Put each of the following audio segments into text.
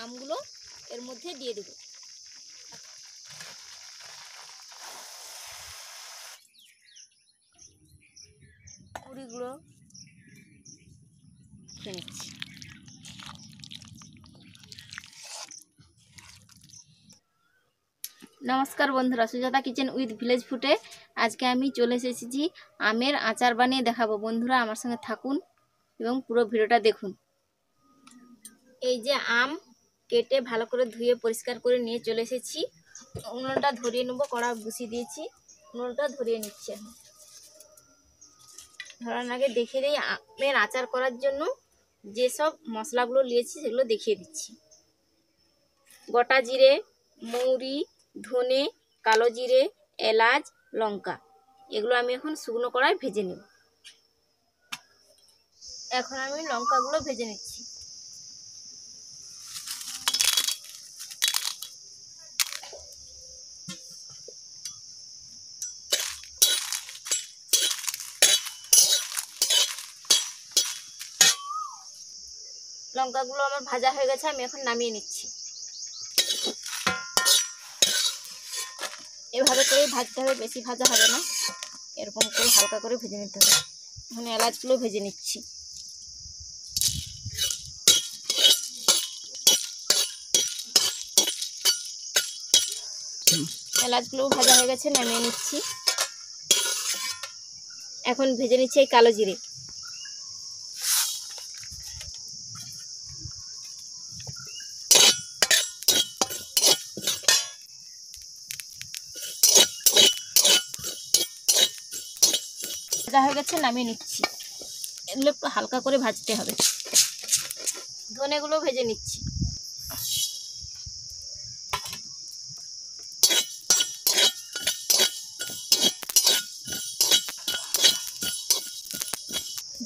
আমগুলো এর মধ্যে দিয়ে দেব। কুড়িগুলো খেয়ে নিচ্ছি। নমস্কার বন্ধুরা, সুজাতা কিচেন উইথ ভিলেজ ফুডে আজকে আমি চলে এসেছি আমের আচার বানিয়ে দেখাবো। বন্ধুরা আমার সঙ্গে থাকুন এবং পুরো ভিডিওটা দেখুন। এই যে আম কেটে ভালো করে ধুয়ে পরিষ্কার করে নিয়ে চলে এসেছি। উনুনটা ধরিয়ে নেবো, কড়া বসিয়ে দিয়েছি, উনুনটা ধরিয়ে নিচ্ছি। ধরার আগে দেখিয়ে দিই আমের আচার করার জন্য যেসব মশলাগুলো নিয়েছি সেগুলো দেখিয়ে দিচ্ছি। গোটা জিরে, মৌরি, ধনে, কালো জিরে, এলাচ, লঙ্কা, এগুলো আমি এখন শুকনো কড়ায় ভেজে নেব। এখন আমি লঙ্কাগুলো ভেজে নিচ্ছি। লঙ্কাগুলো আমার ভাজা হয়ে গেছে, আমি এখন নামিয়ে নিচ্ছি। এভাবে করেই ভাজতে হবে, বেশি ভাজা হবে না, এরকম করে হালকা করে ভেজে নিতে হবে। এখন এলাচগুলো ভেজে নিচ্ছি। এলাচগুলো ভাজা হয়ে গেছে, নামিয়ে নিচ্ছি। এখন ভেজে নিচ্ছি এই কালো জিরে। ভাজা হয়ে গেছে, নামিয়ে নিচ্ছি। এগুলো একটু হালকা করে ভাজতে হবে। ধনেগুলো ভেজে নিচ্ছি।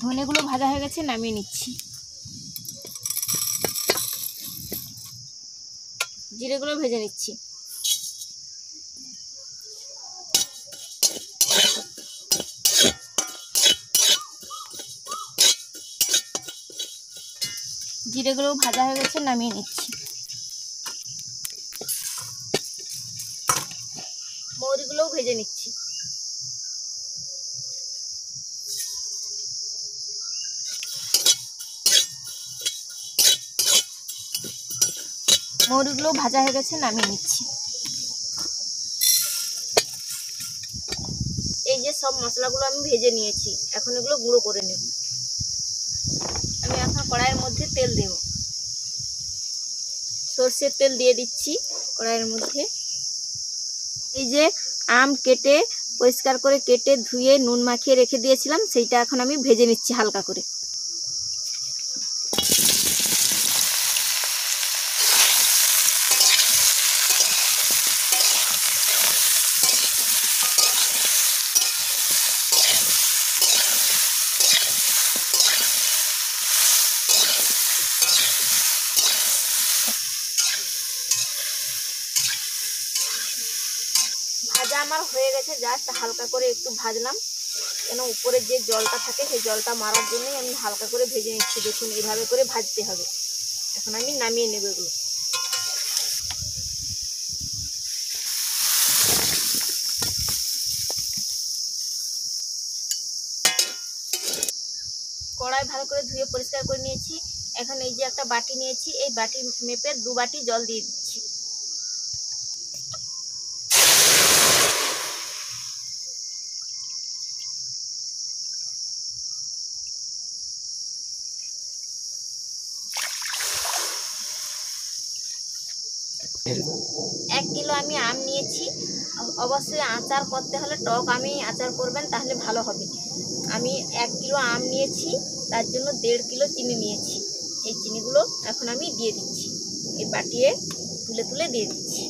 ধনেগুলো ভাজা হয়ে গেছে, নামিয়ে নিচ্ছি। জিরেগুলো ভেজে নিচ্ছি। জিরেগুলো ভাজা হয়ে গেছে, নামিয়ে নিচ্ছি। মৌরিগুলোও ভেজে নিচ্ছি। মৌরিগুলো ভাজা হয়ে গেছে, নামিয়ে নিচ্ছি। এই যে সব মশলাগুলো আমি ভেজে নিয়েছি, এখন এগুলো গুঁড়ো করে নেব। আমি এখন কড়াইয়ের মধ্যে তেল দেব। সর্ষের তেল দিয়ে দিচ্ছি কড়াইয়ের মধ্যে। এই যে আম কেটে পরিষ্কার করে কেটে ধুয়ে নুন মাখিয়ে রেখে দিয়েছিলাম, সেইটা এখন আমি ভেজে নিচ্ছি হালকা করে। ভাজা আমার হয়ে গেছে, জাস্ট হালকা করে একটু ভাজলাম, কেন উপরের যে জলটা থাকে সেই জলটা মারার জন্যই আমি হালকা করে ভেজে নিচ্ছি। দেখুন এইভাবে করে ভাজতে হবে। এখন আমি নামিয়ে নেব এগুলো। কড়াই ভালো করে ধুয়ে পরিষ্কার করে নিয়েছি। এখন এই যে একটা বাটি নিয়েছি, এই বাটি মেপে 2 বাটি জল দিয়ে দিচ্ছি। এক কিলো আমি আম নিয়েছি। অবশ্যই আচার করতে হলে টক আমি আচার করবেন, তাহলে ভালো হবে। আমি 1 কিলো আম নিয়েছি, তার জন্য 1.5 কিলো চিনি নিয়েছি। এই চিনিগুলো এখন আমি দিয়ে দিচ্ছি, এই বাটিয়ে তুলে তুলে দিয়ে দিচ্ছি।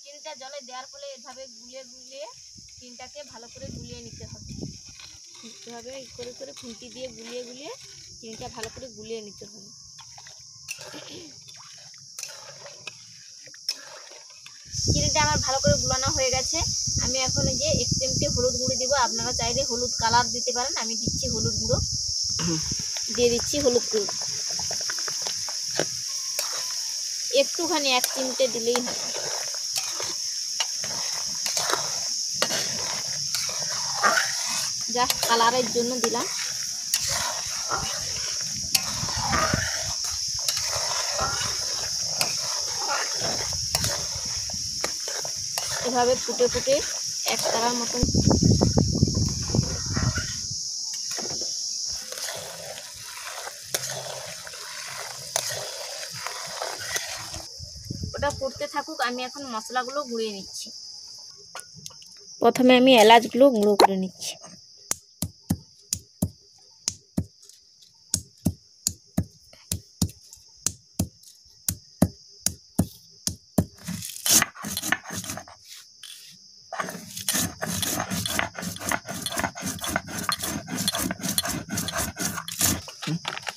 চিনিটা জলে দেওয়ার ফলে এভাবে গুলিয়ে গুলিয়ে চিনিটাকে ভালো করে গুলিয়ে নিতে হবে। এভাবে করে করে খুন্তি দিয়ে গুলিয়ে গুলিয়ে চিনিটা ভালো করে গুলিয়ে নিতে হবে। চিনিটা আমার ভালো করে গুলানো হয়ে গেছে। আমি এখন এই যে 1 চিমটি হলুদ গুঁড়ো দিব। আপনারা চাইলে হলুদ কালার দিতে পারেন, আমি দিচ্ছি হলুদ গুঁড়ো। দিয়ে দিচ্ছি হলুদ গুঁড়ো একটুখানি, 1 চিমটে দিলেই হবে। জাস্ট কালারের জন্য দিলাম। এভাবে ফুটে ফুটে এক তারার মতন ওটা ফুটতে থাকুক। আমি এখন মশলাগুলো গুঁড়িয়ে নিচ্ছি। প্রথমে আমি এলাচগুলো গুঁড়ো করে নিচ্ছি।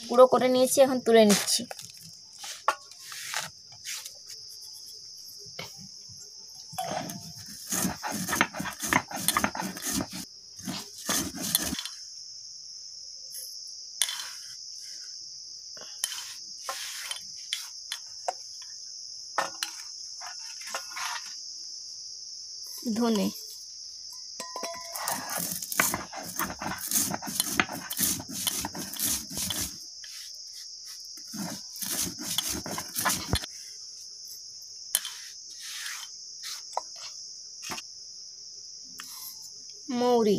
গুঁড়ো করে নিয়েছি, এখন তুলে নিচ্ছি। ধনে, মৌরি,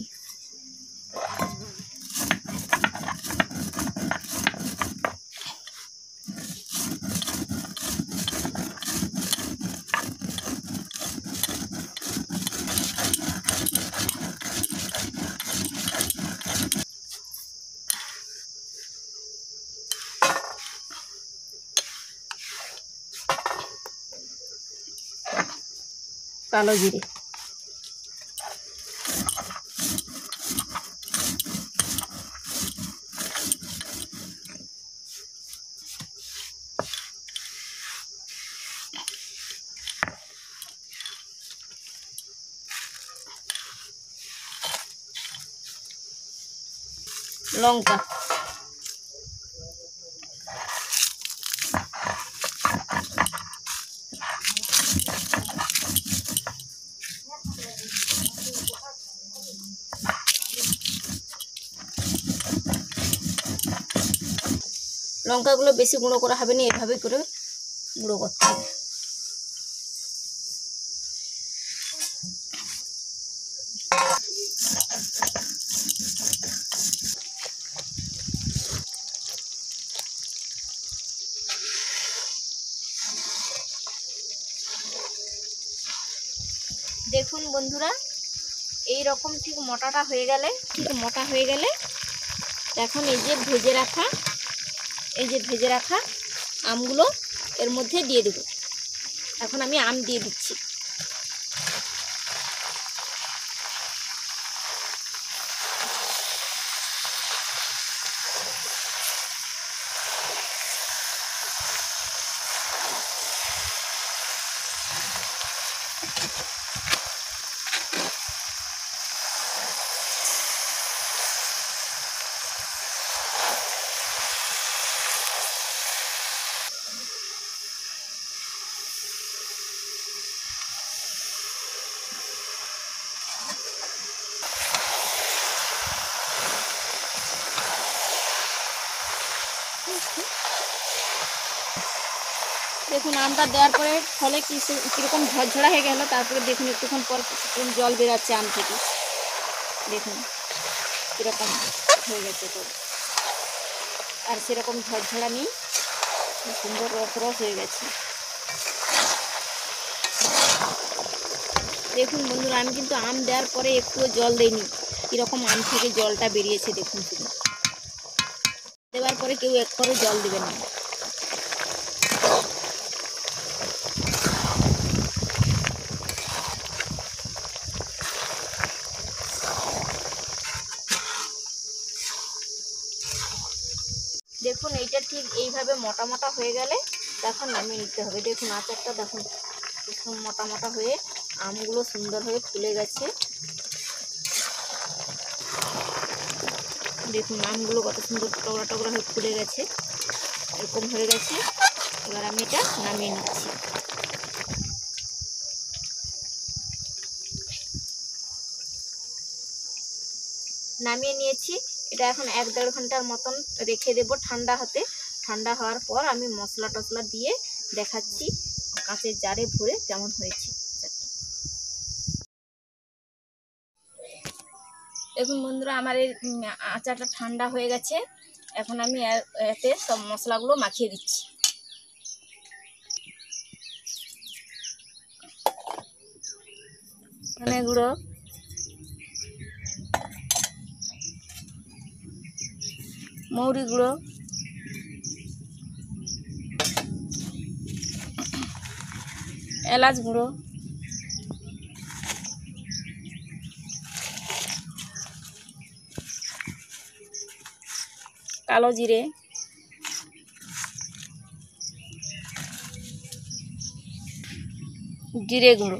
কালো জিরে, লঙ্কা, লঙ্কাগুলো বেশি গুঁড়ো করা হবে না, এভাবে করে গুঁড়ো করতে হবে। দেখুন বন্ধুরা, এই রকম ঠিক মোটা হয়ে গেলে এখন এই যে ভেজে রাখা আমগুলো এর মধ্যে দিয়ে দেব। এখন আমি আম দিয়ে দিচ্ছি। দেখুন আমটা দেওয়ার পরে ফলে কীরকম ঝরঝরা হয়ে গেল। তারপরে দেখুন একটুক্ষণ পর কিছুক্ষণ জল বেরাচ্ছে আম থেকে। দেখুন কীরকম হয়ে গেছে তো, আর সেরকম ঝরঝরা নেই, সুন্দর রস হয়ে গেছে। দেখুন বন্ধুরা, আমি কিন্তু আম দেওয়ার পরে একটুও জল দেইনি, কীরকম আম থেকে জলটা বেরিয়েছে দেখুন। শুধু দেওয়ার পরে কেউ এক করে জল দেবেন না। দেখুন এইটা ঠিক এইভাবে মোটা মোটা হয়ে গেলে তখন নামিয়ে নিতে হবে। দেখুন আচারটা দেখুন মোটা মোটা হয়ে আমগুলো সুন্দর হয়ে ফুলে গেছে। দেখুন আমগুলো কত সুন্দর টগরা টগরা হয়ে ফুলে গেছে, এরকম হয়ে গেছে। এবার আমি এটা নামিয়ে নিচ্ছি। নামিয়ে নিয়েছি। এটা এখন 1-1.5 ঘন্টার মতন রেখে দেব ঠান্ডা হতে। ঠান্ডা হওয়ার পর আমি মশলা টশলা দিয়ে দেখাচ্ছি কাঁচের জারে ভরে কেমন হয়েছে। দেখুন বন্ধুরা, আমার এই আচারটা ঠান্ডা হয়ে গেছে। এখন আমি এতে সব মশলাগুলো মাখিয়ে দিচ্ছি। ধনে গুঁড়ো, মৌরি গুঁড়ো, এলাচ গুঁড়ো, কালো জিরে, জিরে গুঁড়ো।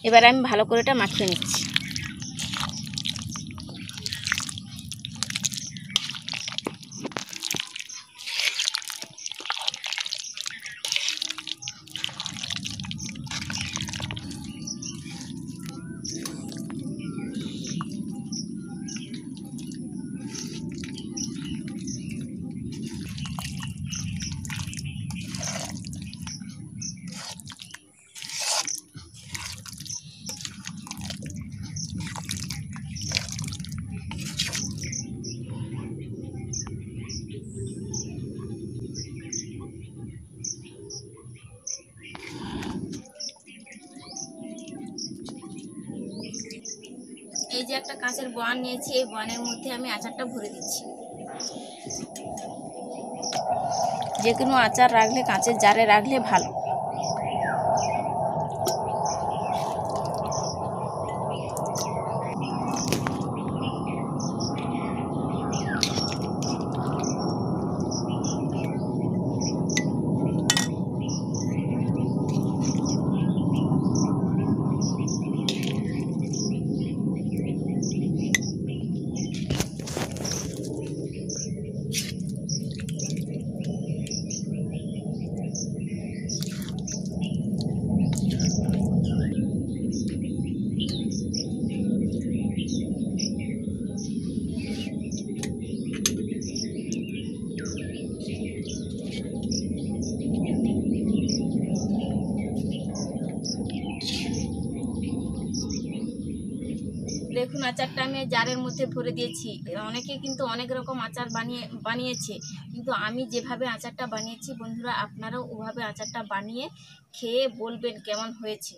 এবার আমি ভালো করে এটা মাখিয়ে নিচ্ছি। এই যে একটা কাঁচের বয়াম নিয়েছি, এই বয়ামের মধ্যে আমি আচারটা ভরে দিচ্ছি। যে কোনো আচার রাখলে কাঁচের জারে রাখলে ভালো। দেখুন আচারটা আমি জারের মধ্যে ভরে দিয়েছি। অনেকে কিন্তু অনেক রকম আচার বানিয়েছে, কিন্তু আমি যেভাবে আচারটা বানিয়েছি বন্ধুরা, আপনারাও ওভাবে আচারটা বানিয়ে খেয়ে বলবেন কেমন হয়েছে।